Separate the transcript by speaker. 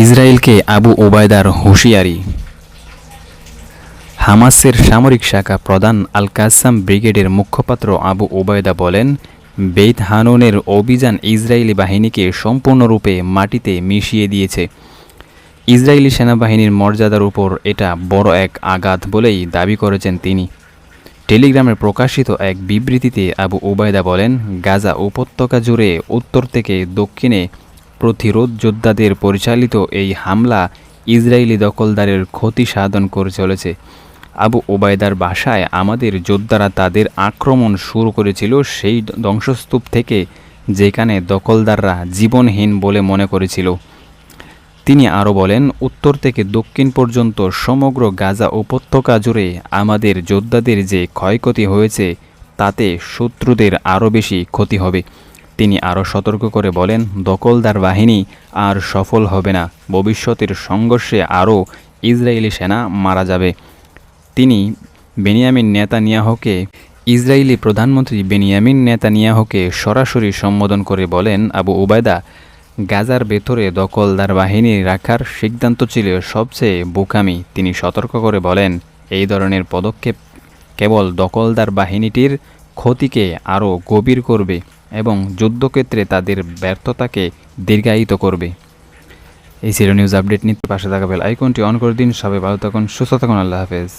Speaker 1: ইসরায়েলকে আবু ওবায়দার হুঁশিয়ারি। হামাসের সামরিক শাখা প্রধান আল কাসাম ব্রিগেডের মুখপাত্র আবু ওবায়দা বলেন, বেইত হানুনের অভিযান ইসরায়েলি বাহিনীকে সম্পূর্ণরূপে মাটিতে মিশিয়ে দিয়েছে। ইসরায়েলি সেনাবাহিনীর মর্যাদার উপর এটা বড় এক আঘাত বলেই দাবি করেছেন তিনি। টেলিগ্রামে প্রকাশিত এক বিবৃতিতে আবু ওবায়দা বলেন, গাজা উপত্যকা জুড়ে উত্তর থেকে দক্ষিণে প্রতিরোধ যোদ্ধাদের পরিচালিত এই হামলা ইসরায়েলি দখলদারের ক্ষতি সাধন করে চলেছে। আবু ওবায়দার ভাষায়, আমাদের যোদ্ধারা তাদের আক্রমণ শুরু করেছিল সেই ধ্বংসস্তূপ থেকে যেখানে দখলদাররা জীবনহীন বলে মনে করেছিল। তিনি আরও বলেন, উত্তর থেকে দক্ষিণ পর্যন্ত সমগ্র গাজা উপত্যকা জুড়ে আমাদের যোদ্ধাদের যে ক্ষয়ক্ষতি হয়েছে তাতে শত্রুদের আরও বেশি ক্ষতি হবে। তিনি আরও সতর্ক করে বলেন, দখলদার বাহিনী আর সফল হবে না, ভবিষ্যতের সংঘর্ষে আরও ইসরায়েলি সেনা মারা যাবে। তিনি ইসরায়েলি প্রধানমন্ত্রী বেনিয়ামিন নেতানিয়াহুকে সরাসরি সম্বোধন করে বলেন, আবু ওবায়দা, গাজার ভেতরে দখলদার বাহিনী রাখার সিদ্ধান্ত ছিল সবচেয়ে বোকামি। তিনি সতর্ক করে বলেন, এই ধরনের পদক্ষেপ কেবল দখলদার বাহিনীটির ক্ষতিকে আরও গভীর করবে এবং যুদ্ধক্ষেত্রে তাদের ব্যর্থতাকে দীর্ঘায়িত করবে। এই ছিল নিউজ আপডেট। নিতে পাশে থাকা বেল আইকনটি অন করে দিন। সবাই ভালো থাকুন, সুস্থ থাকুন। আল্লাহ হাফেজ।